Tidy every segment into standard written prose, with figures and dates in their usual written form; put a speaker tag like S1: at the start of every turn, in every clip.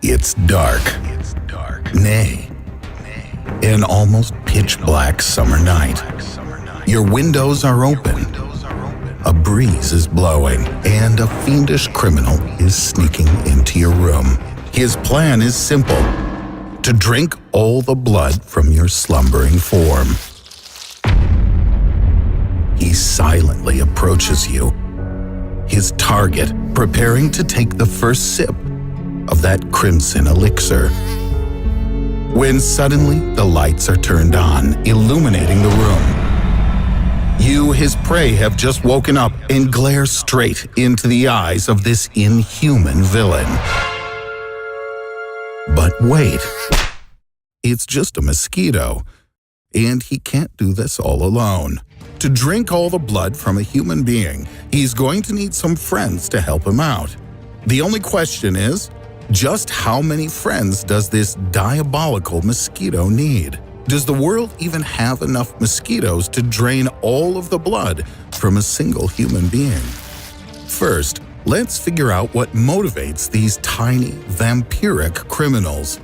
S1: It's dark. Nay, an almost pitch-black summer night. Your windows are open. A breeze is blowing, and a fiendish criminal is sneaking into your room. His plan is simple: to drink all the blood from your slumbering form. He silently approaches you, his target preparing to take the first sip of that crimson elixir. When suddenly the lights are turned on, illuminating the room. You, his prey, have just woken up and glare straight into the eyes of this inhuman villain. But wait, it's just a mosquito, and he can't do this all alone. To drink all the blood from a human being, he's going to need some friends to help him out. The only question is, just how many friends does this diabolical mosquito need? Does the world even have enough mosquitoes to drain all of the blood from a single human being? First, let's figure out what motivates these tiny, vampiric criminals.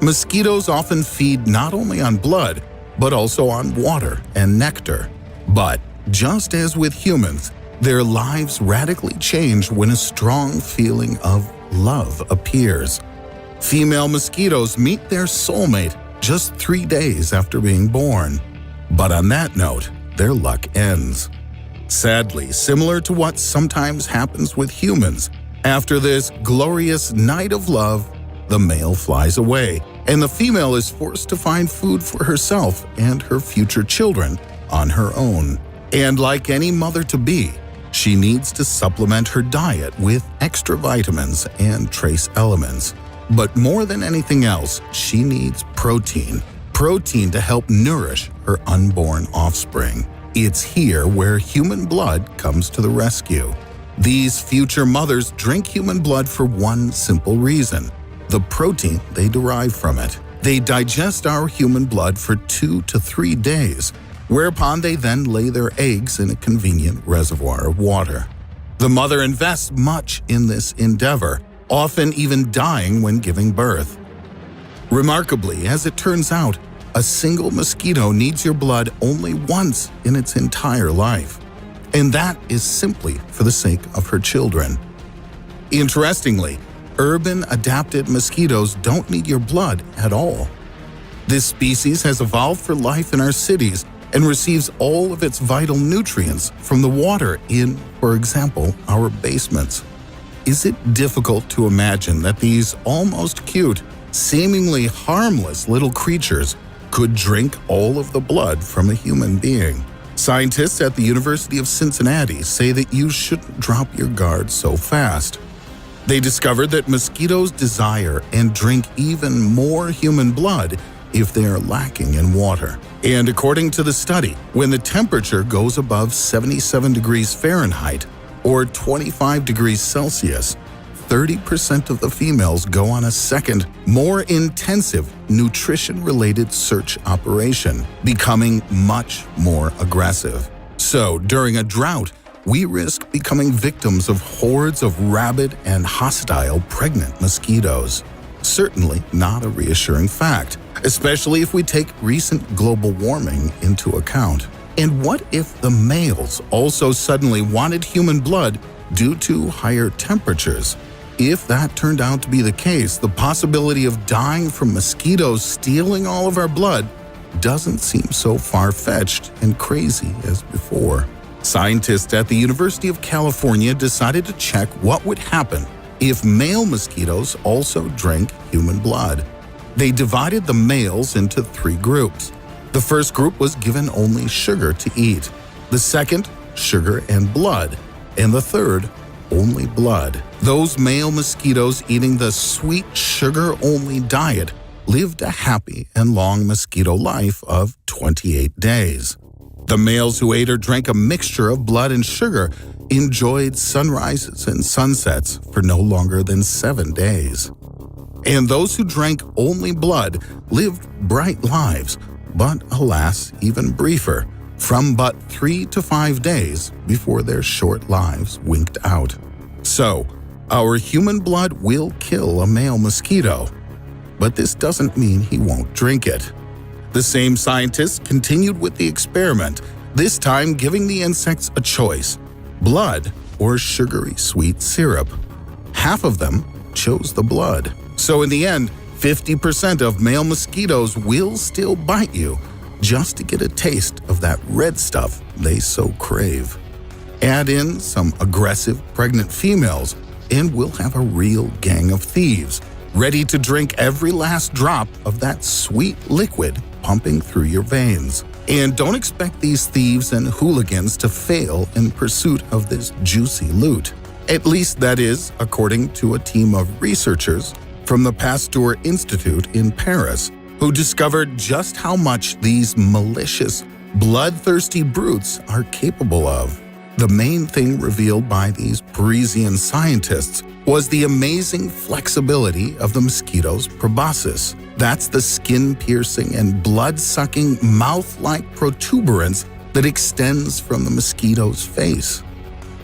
S1: Mosquitoes often feed not only on blood, but also on water and nectar. But just as with humans, their lives radically change when a strong feeling of love appears. Female mosquitoes meet their soulmate just 3 days after being born. But on that note, their luck ends. Sadly, similar to what sometimes happens with humans, after this glorious night of love, the male flies away, and the female is forced to find food for herself and her future children on her own. And like any mother-to-be, she needs to supplement her diet with extra vitamins and trace elements. But more than anything else, she needs protein. Protein to help nourish her unborn offspring. It's here where human blood comes to the rescue. These future mothers drink human blood for one simple reason: the protein they derive from it. They digest our human blood for 2 to 3 days, whereupon they then lay their eggs in a convenient reservoir of water. The mother invests much in this endeavor, often even dying when giving birth. Remarkably, as it turns out, a single mosquito needs your blood only once in its entire life, and that is simply for the sake of her children. Interestingly, urban adapted mosquitoes don't need your blood at all. This species has evolved for life in our cities and receives all of its vital nutrients from the water in, for example, our basements. Is it difficult to imagine that these almost cute, seemingly harmless little creatures could drink all of the blood from a human being? Scientists at the University of Cincinnati say that you shouldn't drop your guard so fast. They discovered that mosquitoes desire and drink even more human blood if they are lacking in water. And according to the study, when the temperature goes above 77 degrees Fahrenheit or 25 degrees Celsius, 30% of the females go on a second, more intensive nutrition-related search operation, becoming much more aggressive. So, during a drought, we risk becoming victims of hordes of rabid and hostile pregnant mosquitoes. Certainly not a reassuring fact, especially if we take recent global warming into account. And what if the males also suddenly wanted human blood due to higher temperatures? If that turned out to be the case, the possibility of dying from mosquitoes stealing all of our blood doesn't seem so far-fetched and crazy as before. Scientists at the University of California decided to check what would happen if male mosquitoes also drank human blood. They divided the males into 3 groups. The first group was given only sugar to eat, the second, sugar and blood, and the third, only blood. Those male mosquitoes eating the sweet sugar-only diet lived a happy and long mosquito life of 28 days. The males who ate or drank a mixture of blood and sugar enjoyed sunrises and sunsets for no longer than 7 days. And those who drank only blood lived bright lives, but alas, even briefer, from but 3 to 5 days before their short lives winked out. So, Our human blood will kill a male mosquito, but this doesn't mean he won't drink it. The same scientists continued with the experiment, this time giving the insects a choice: blood or sugary sweet syrup. Half of them chose the blood. So in the end, 50% of male mosquitoes will still bite you just to get a taste of that red stuff they so crave. Add in some aggressive pregnant females, and we'll have a real gang of thieves, ready to drink every last drop of that sweet liquid pumping through your veins. And don't expect these thieves and hooligans to fail in pursuit of this juicy loot. At least that is according to a team of researchers from the Pasteur Institute in Paris, who discovered just how much these malicious, bloodthirsty brutes are capable of. The main thing revealed by these Parisian scientists was the amazing flexibility of the mosquito's proboscis. That's the skin-piercing and blood-sucking mouth-like protuberance that extends from the mosquito's face.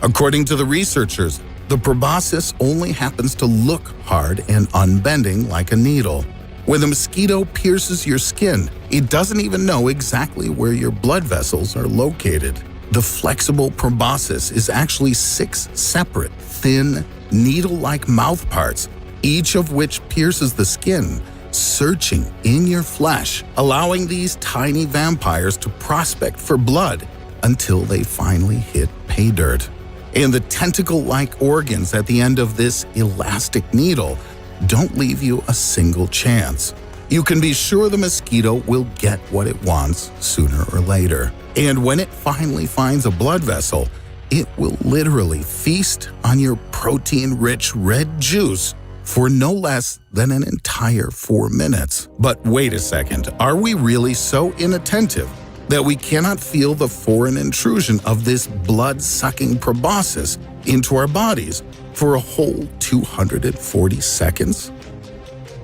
S1: According to the researchers, the proboscis only happens to look hard and unbending like a needle. When the mosquito pierces your skin, it doesn't even know exactly where your blood vessels are located. The flexible proboscis is actually 6 separate, thin, needle-like mouth parts, each of which pierces the skin, searching in your flesh, allowing these tiny vampires to prospect for blood until they finally hit pay dirt. And the tentacle-like organs at the end of this elastic needle don't leave you a single chance. You can be sure the mosquito will get what it wants sooner or later. And when it finally finds a blood vessel, it will literally feast on your protein-rich red juice for no less than an entire 4 minutes. But wait a second, are we really so inattentive that we cannot feel the foreign intrusion of this blood-sucking proboscis into our bodies for a whole 240 seconds?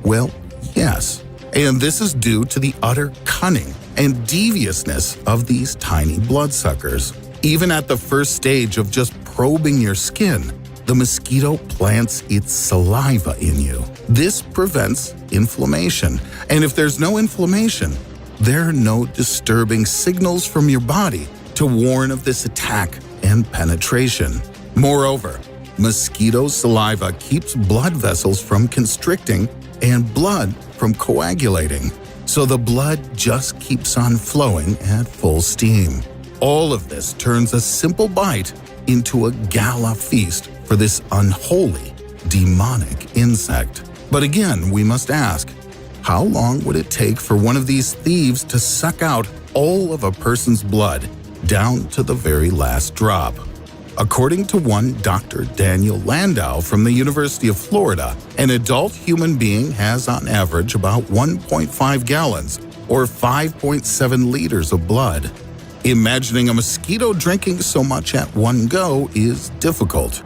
S1: Well, yes. And this is due to the utter cunning and deviousness of these tiny bloodsuckers. Even at the first stage of just probing your skin, the mosquito plants its saliva in you. This prevents inflammation. And if there's no inflammation, there are no disturbing signals from your body to warn of this attack and penetration. Moreover, mosquito saliva keeps blood vessels from constricting and blood from coagulating, so the blood just keeps on flowing at full steam. All of this turns a simple bite into a gala feast for this unholy, demonic insect. But again, we must ask, how long would it take for one of these thieves to suck out all of a person's blood, down to the very last drop? According to one Dr. Daniel Landau from the University of Florida, an adult human being has on average about 1.5 gallons or 5.7 liters of blood. Imagining a mosquito drinking so much at one go is difficult.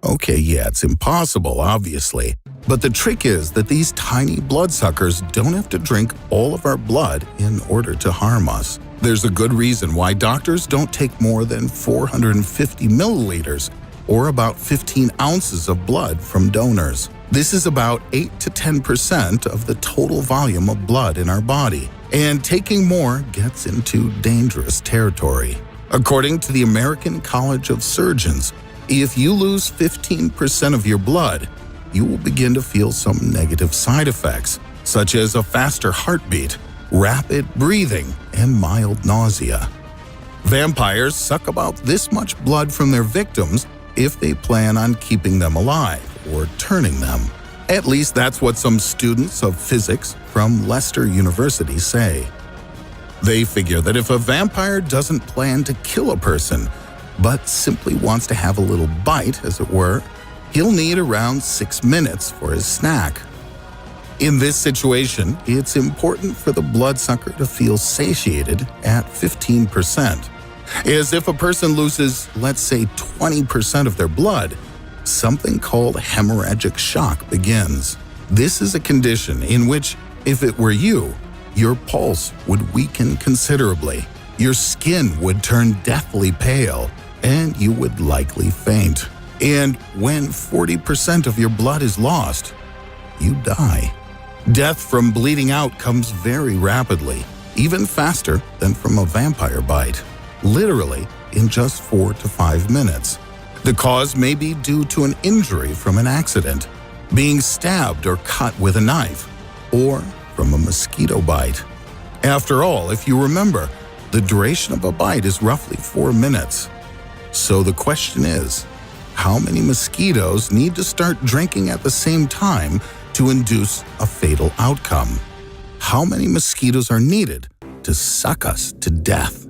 S1: Okay, yeah, it's impossible, obviously. But the trick is that these tiny bloodsuckers don't have to drink all of our blood in order to harm us. There's a good reason why doctors don't take more than 450 milliliters, or about 15 ounces of blood from donors. This is about 8 to 10% of the total volume of blood in our body, and taking more gets into dangerous territory. According to the American College of Surgeons, if you lose 15% of your blood, you will begin to feel some negative side effects, such as a faster heartbeat, rapid breathing, and mild nausea. Vampires suck about this much blood from their victims if they plan on keeping them alive or turning them. At least that's what some students of physics from Leicester University say. They figure that if a vampire doesn't plan to kill a person, but simply wants to have a little bite, as it were, he'll need around 6 minutes for his snack. In this situation, it's important for the bloodsucker to feel satiated at 15%. As if a person loses, let's say, 20% of their blood, something called hemorrhagic shock begins. This is a condition in which, if it were you, your pulse would weaken considerably, your skin would turn deathly pale, and you would likely faint. And when 40% of your blood is lost, you die. Death from bleeding out comes very rapidly, even faster than from a vampire bite, literally in just 4 to 5 minutes. The cause may be due to an injury from an accident, being stabbed or cut with a knife, or from a mosquito bite. After all, if you remember, the duration of a bite is roughly 4 minutes. So the question is, how many mosquitoes need to start drinking at the same time to induce a fatal outcome? How many mosquitoes are needed to suck us to death?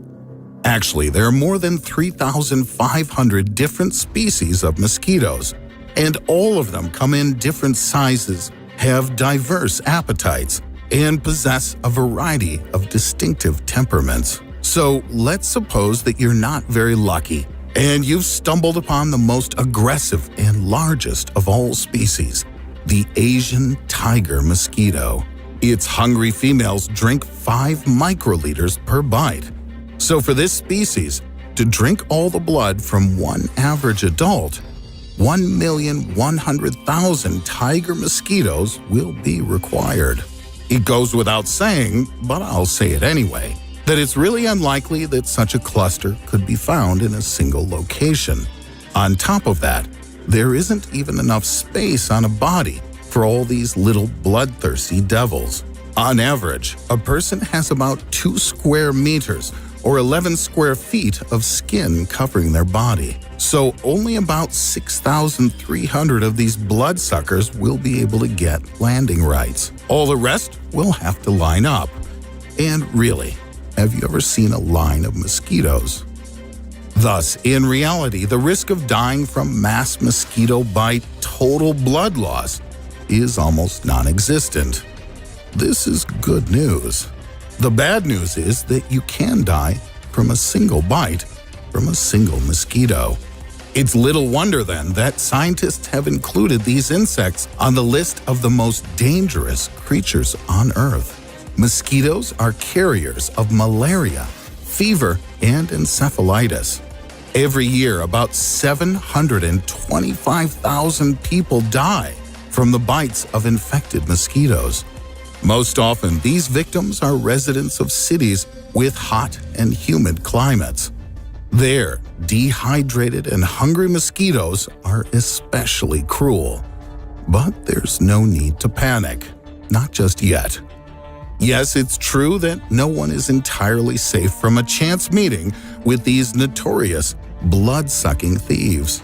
S1: Actually, there are more than 3,500 different species of mosquitoes, and all of them come in different sizes, have diverse appetites, and possess a variety of distinctive temperaments. So let's suppose that you're not very lucky, and you've stumbled upon the most aggressive and largest of all species, the Asian tiger mosquito. Its hungry females drink 5 microliters per bite. So for this species, to drink all the blood from one average adult, 1,100,000 tiger mosquitoes will be required. It goes without saying, but I'll say it anyway, that it's really unlikely that such a cluster could be found in a single location. On top of that, there isn't even enough space on a body for all these little bloodthirsty devils. On average, a person has about 2 square meters or 11 square feet of skin covering their body. So only about 6,300 of these bloodsuckers will be able to get landing rights. All the rest will have to line up. And really, have you ever seen a line of mosquitoes? Thus, in reality, the risk of dying from mass mosquito bite total blood loss is almost non-existent. This is good news. The bad news is that you can die from a single bite from a single mosquito. It's little wonder then that scientists have included these insects on the list of the most dangerous creatures on Earth. Mosquitoes are carriers of malaria, fever, and encephalitis. Every year, about 725,000 people die from the bites of infected mosquitoes. Most often, these victims are residents of cities with hot and humid climates. There, dehydrated and hungry mosquitoes are especially cruel. But there's no need to panic, not just yet. Yes, it's true that no one is entirely safe from a chance meeting with these notorious blood-sucking thieves.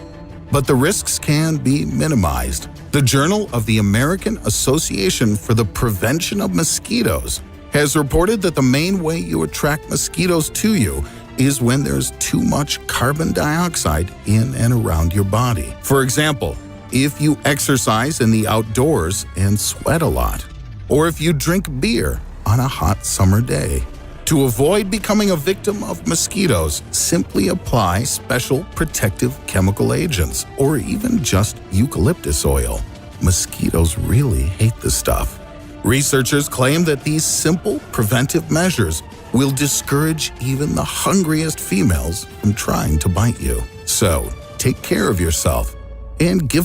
S1: But the risks can be minimized. The Journal of the American Association for the Prevention of Mosquitoes has reported that the main way you attract mosquitoes to you is when there's too much carbon dioxide in and around your body. For example, if you exercise in the outdoors and sweat a lot, or if you drink beer on a hot summer day. To avoid becoming a victim of mosquitoes, simply apply special protective chemical agents or even just eucalyptus oil. Mosquitoes really hate this stuff. Researchers claim that these simple preventive measures will discourage even the hungriest females from trying to bite you. So, take care of yourself and give